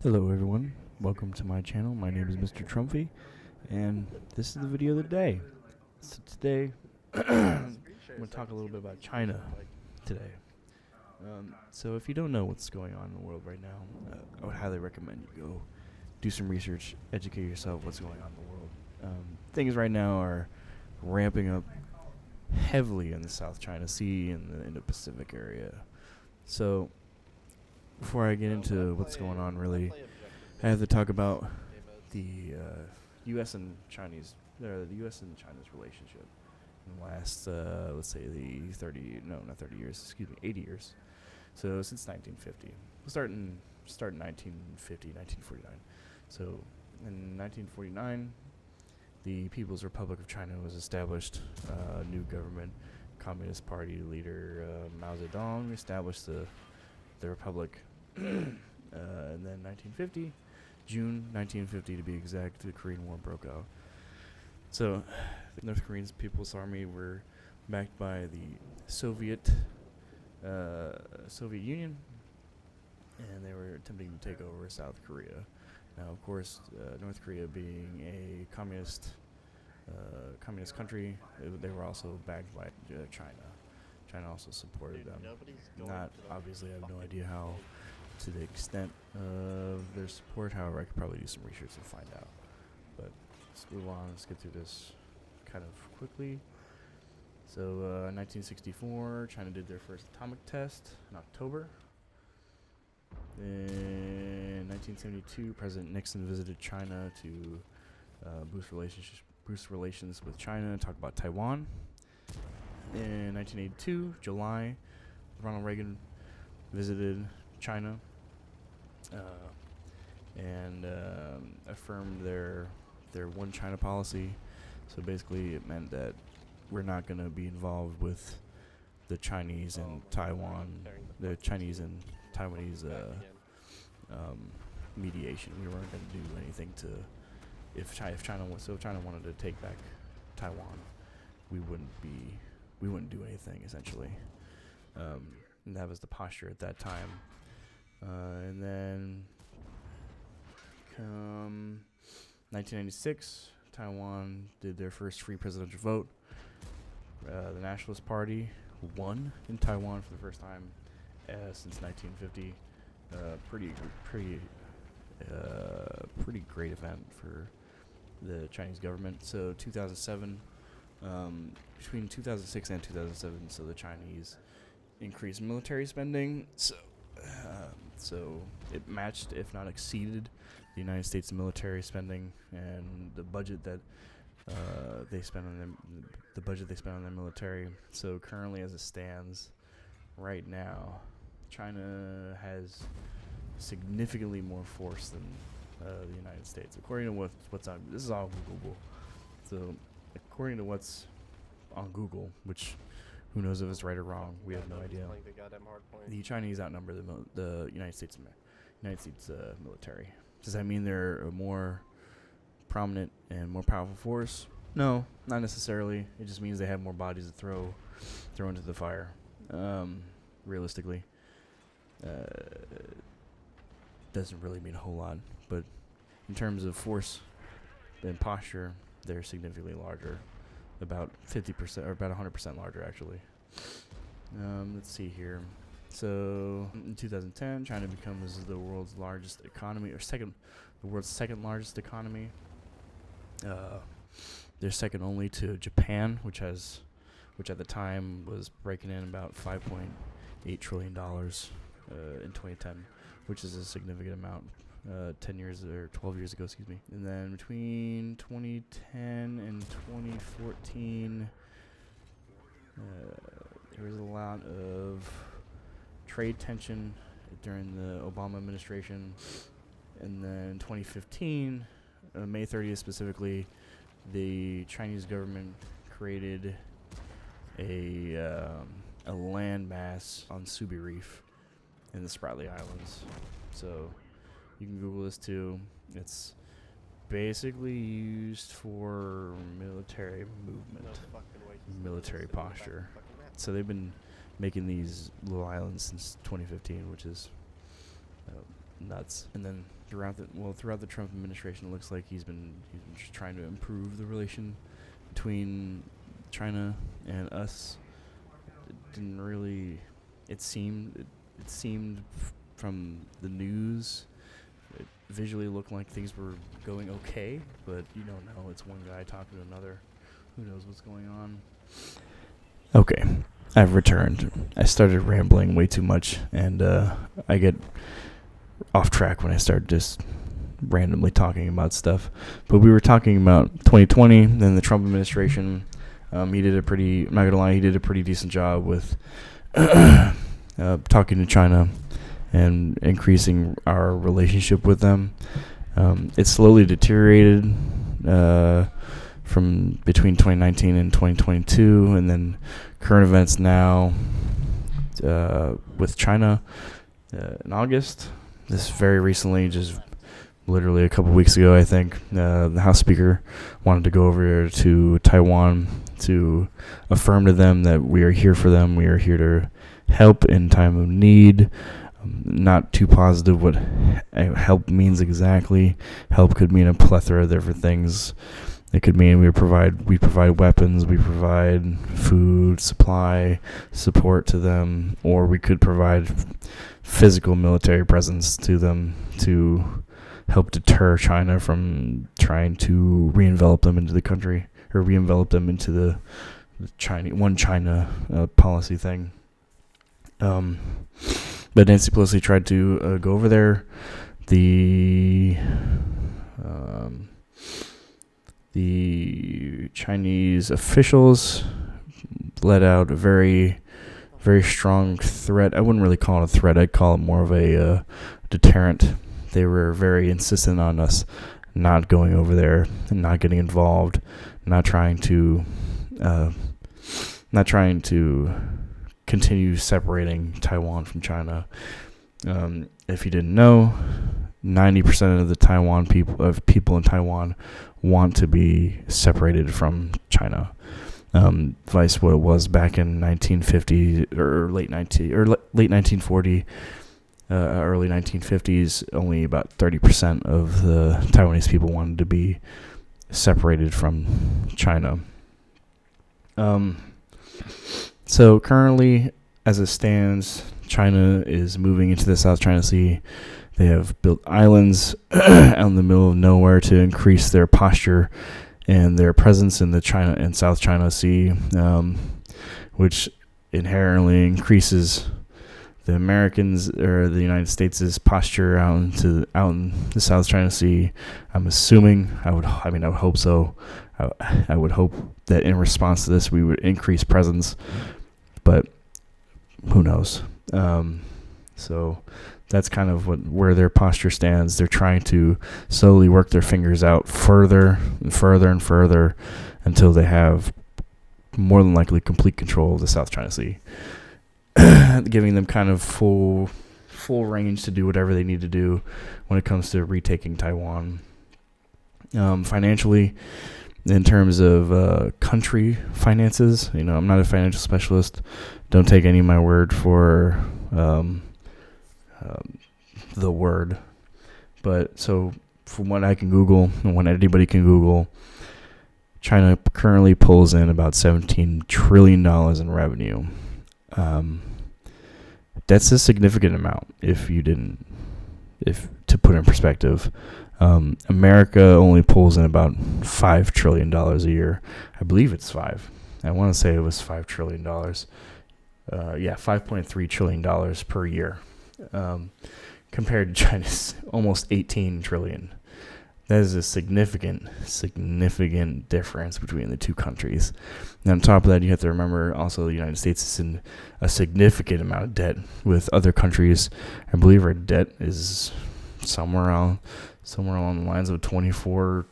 Hello everyone, welcome to my channel. My name is Mr. Trumpy, and this is the video of the day. So today, I'm going to talk a little bit about China today. So if you don't know what's going on in the world right now, I would highly recommend you go do some research, educate yourself what's going on in the world. Things right now are ramping up heavily in the South China Sea and the Indo-Pacific area. So before I get into what's going on, really, I have to talk about the U.S. and Chinese, the U.S. and China's relationship in the last, let's say, the 80 years. So since 1950, we'll start in 1950, 1949. So in 1949, the People's Republic of China was established. New government, Communist Party leader Mao Zedong established the republic. And then 1950, June 1950 to be exact, the Korean War broke out. So the North Korean People's Army were backed by the Soviet Union, and they were attempting to take over South Korea. Now, of course, North Korea being a communist country, they were also backed by China. China also supported them. Not obviously, I have no idea how, to the extent of their support. However, I could probably do some research and find out. But let's move on. Let's get through this kind of quickly. So, 1964, China did their first atomic test in October. In 1972, President Nixon visited China to boost relations with China and talk about Taiwan. In 1982, July, Ronald Reagan visited China and affirmed their one China policy. So basically, it meant that we're not going to be involved with the Chinese and Taiwan, the Chinese and Taiwanese mediation. We weren't going to do anything to, if China wanted to take back Taiwan, we wouldn't do anything, essentially. And that was the posture at that time. And then, come 1996, Taiwan did their first free presidential vote. The Nationalist Party won in Taiwan for the first time since 1950. Pretty great event for the Chinese government. So 2007. Between 2006 and 2007, so the Chinese increased military spending. So it matched, if not exceeded, the United States military spending and the budget that they spend on them. The budget they spend on their military. So currently, as it stands, right now, China has significantly more force than the United States, according to what's on. This is all Google. So, according to what's on Google, which who knows if it's right or wrong, we have no idea. The Chinese outnumber the United States military. Does that mean they're a more prominent and more powerful force? No, not necessarily. It just means they have more bodies to throw into the fire. Realistically, doesn't really mean a whole lot. But in terms of force and posture, they're significantly larger, about 50% or about 100% larger, actually. Let's see here. So in 2010, China becomes the world's largest economy, the world's second largest economy. They're second only to Japan, which at the time was breaking in about $5.8 trillion in 2010, which is a significant amount. 12 years ago, excuse me. And then between 2010 and 2014, there was a lot of trade tension during the Obama administration. And then 2015, May 30th specifically, the Chinese government created a landmass on Subi Reef in the Spratly Islands. So you can Google this too. It's basically used for military movement, military posture. So they've been making these little islands since 2015, which is nuts. And then throughout the Trump administration, it looks like he's been just trying to improve the relation between China and us. It didn't really. It seemed from the news, it visually looked like things were going okay, but you don't know. It's one guy talking to another. Who knows what's going on? Okay, I've returned. I started rambling way too much, and I get off track when I start just randomly talking about stuff. But we were talking about 2020, then the Trump administration. He did a pretty, I'm not going to lie, he did a pretty decent job with talking to China and increasing our relationship with them. It slowly deteriorated from between 2019 and 2022, and then current events now with China in August. This very recently, just literally a couple weeks ago, I think, the House Speaker wanted to go over to Taiwan to affirm to them that we are here for them. We are here to help in time of need. Not too positive what help means exactly. Help could mean a plethora of different things. It could mean we provide weapons, we provide food, supply, support to them, or we could provide physical military presence to them to help deter China from trying to re-envelop them into the country, or re-envelop them into the one China policy thing. But Nancy Pelosi tried to go over there. The Chinese officials let out a very, very strong threat. I wouldn't really call it a threat. I'd call it more of a deterrent. They were very insistent on us not going over there and not getting involved, not trying to continue separating Taiwan from China. If you didn't know, 90% of the people in Taiwan want to be separated from China. Vice what it was back in 1950 or late 1940, early 1950s. Only about 30% of the Taiwanese people wanted to be separated from China. So currently, as it stands, China is moving into the South China Sea. They have built islands out in the middle of nowhere to increase their posture and their presence in the China and South China Sea, which inherently increases the Americans or the United States' posture out in the South China Sea. I'm assuming I would hope so. I would hope that in response to this we would increase presence, but who knows? So that's kind of where their posture stands. They're trying to slowly work their fingers out further and further and further until they have more than likely complete control of the South China Sea, giving them kind of full range to do whatever they need to do when it comes to retaking Taiwan. Financially, in terms of country finances, I'm not a financial specialist. Don't take any of my word for the word. But so from what I can Google and what anybody can Google, China currently pulls in about $17 trillion in revenue. That's a significant amount if to put it in perspective. America only pulls in about $5 trillion a year. I believe it's 5. I want to say it was $5 trillion. $5.3 trillion per year. Compared to China's almost 18 trillion. That is a significant difference between the two countries. And on top of that, you have to remember also the United States is in a significant amount of debt with other countries. I believe our debt is somewhere along the lines of $24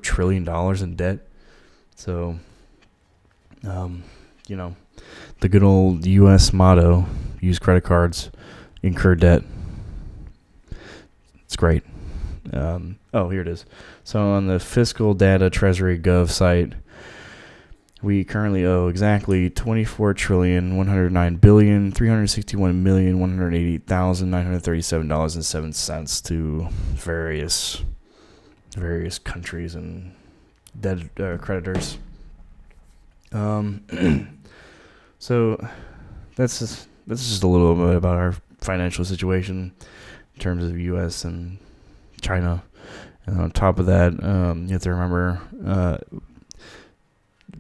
trillion in debt. So, the good old U.S. motto, use credit cards, incur debt. It's great. Here it is. So on the Fiscal Data Treasury Gov site, we currently owe exactly 24,109,361,188,937.07 to various countries and dead creditors. So that's just a little bit about our financial situation in terms of U.S. and China. And on top of that, you have to remember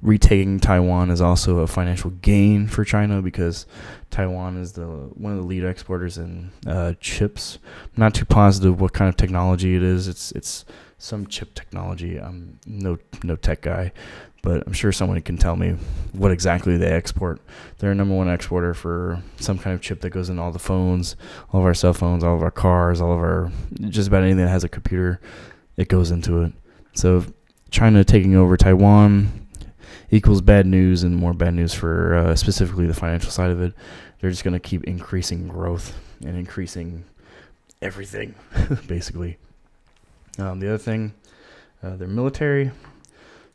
retaking Taiwan is also a financial gain for China because Taiwan is one of the lead exporters in chips. I'm not too positive what kind of technology it is. It's some chip technology. I'm no tech guy, but I'm sure someone can tell me what exactly they export. They're a number one exporter for some kind of chip that goes in all the phones, all of our cell phones, all of our cars, all of our just about anything that has a computer. It goes into it. So China taking over Taiwan equals bad news, and more bad news for specifically the financial side of it. They're just going to keep increasing growth and increasing everything, basically. The other thing, their military.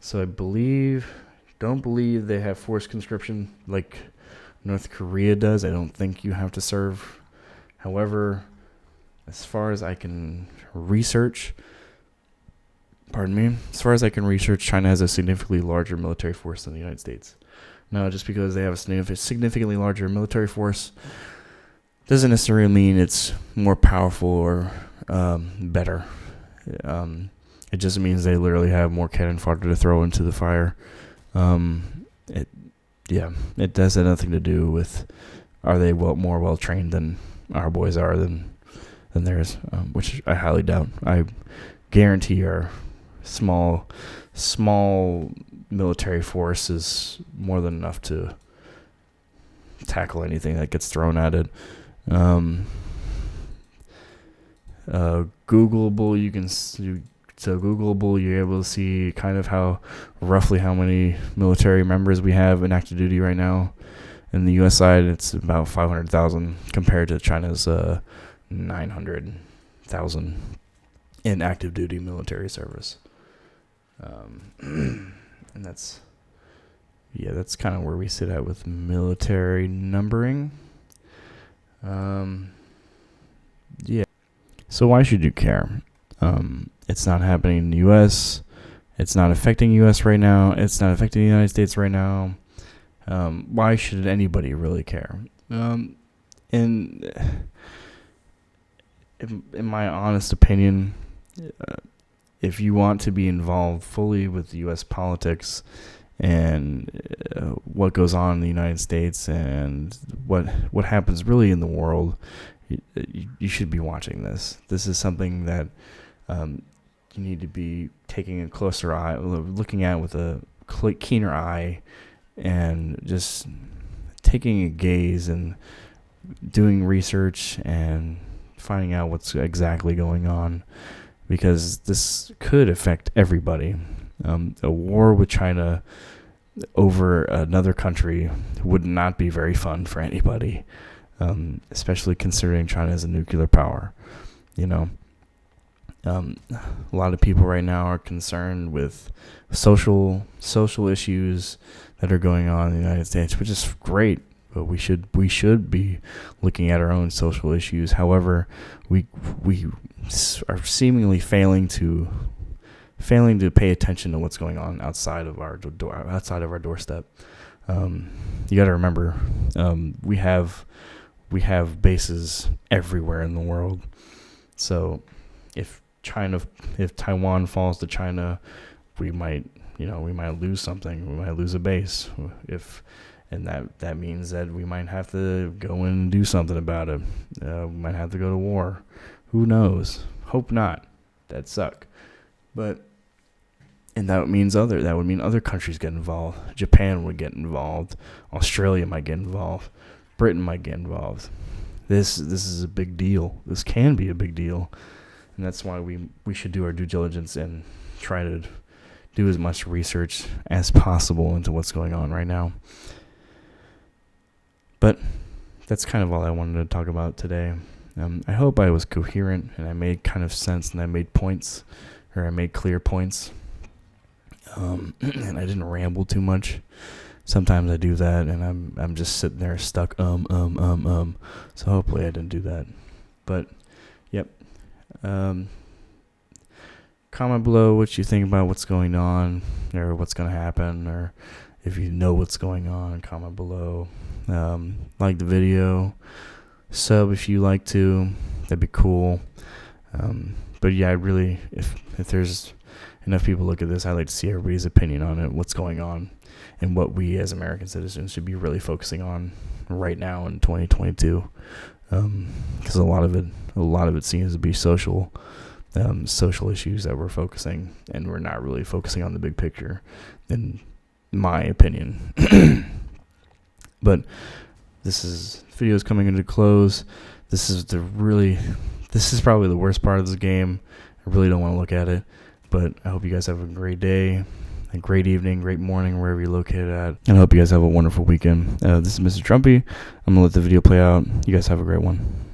So I don't believe they have forced conscription like North Korea does. I don't think you have to serve. However, as far as I can research, China has a significantly larger military force than the United States. Now, just because they have a significantly larger military force doesn't necessarily mean it's more powerful or better. It just means they literally have more cannon fodder to throw into the fire. It does have nothing to do with are they more well trained than our boys are than theirs, which I highly doubt. I guarantee our small military force is more than enough to tackle anything that gets thrown at it. Googleable, you're able to see kind of roughly how many military members we have in active duty right now. In the U.S. side, it's about 500,000 compared to China's 900,000 in active duty military service. And that's kind of where we sit at with military numbering. So why should you care? It's not happening in the U.S. It's not affecting U.S. right now. It's not affecting the United States right now. Why should anybody really care? In my honest opinion, if you want to be involved fully with U.S. politics and what goes on in the United States and what happens really in the world, you should be watching this. This is something that you need to be taking a closer eye, looking at with a keener eye, and just taking a gaze and doing research and finding out what's exactly going on, because this could affect everybody. A war with China over another country would not be very fun for anybody, especially considering China is a nuclear power. A lot of people right now are concerned with social issues that are going on in the United States, which is great. But we should be looking at our own social issues. However, we are seemingly failing to pay attention to what's going on outside of our doorstep. You got to remember, we have bases everywhere in the world. So if Taiwan falls to China, we might lose something. We might lose a base. And that means that we might have to go in and do something about it. We might have to go to war. Who knows? Hope not. That'd suck. And that would mean other countries get involved. Japan would get involved. Australia might get involved. Britain might get involved. This is a big deal. This can be a big deal. And that's why we should do our due diligence and try to do as much research as possible into what's going on right now. But that's kind of all I wanted to talk about today. I hope I was coherent and I made kind of sense and I made points, or I made clear points. and I didn't ramble too much. Sometimes I do that, and I'm just sitting there stuck. So hopefully I didn't do that. But yep. Comment below what you think about what's going on, or what's going to happen, or if you know what's going on. Comment below. Like the video, sub if you like to. That'd be cool. But yeah, I really, if there's enough people look at this, I'd like to see everybody's opinion on it, what's going on, and what we as American citizens should be really focusing on right now in 2022. Because a lot of it seems to be social issues that we're focusing, and we're not really focusing on the big picture, in my opinion. But this video is coming into close. This is probably the worst part of this game. I really don't want to look at it, but I hope you guys have a great day, a great evening, great morning, wherever you're located at. And I hope you guys have a wonderful weekend. This is Mr. Trumpy. I'm going to let the video play out. You guys have a great one.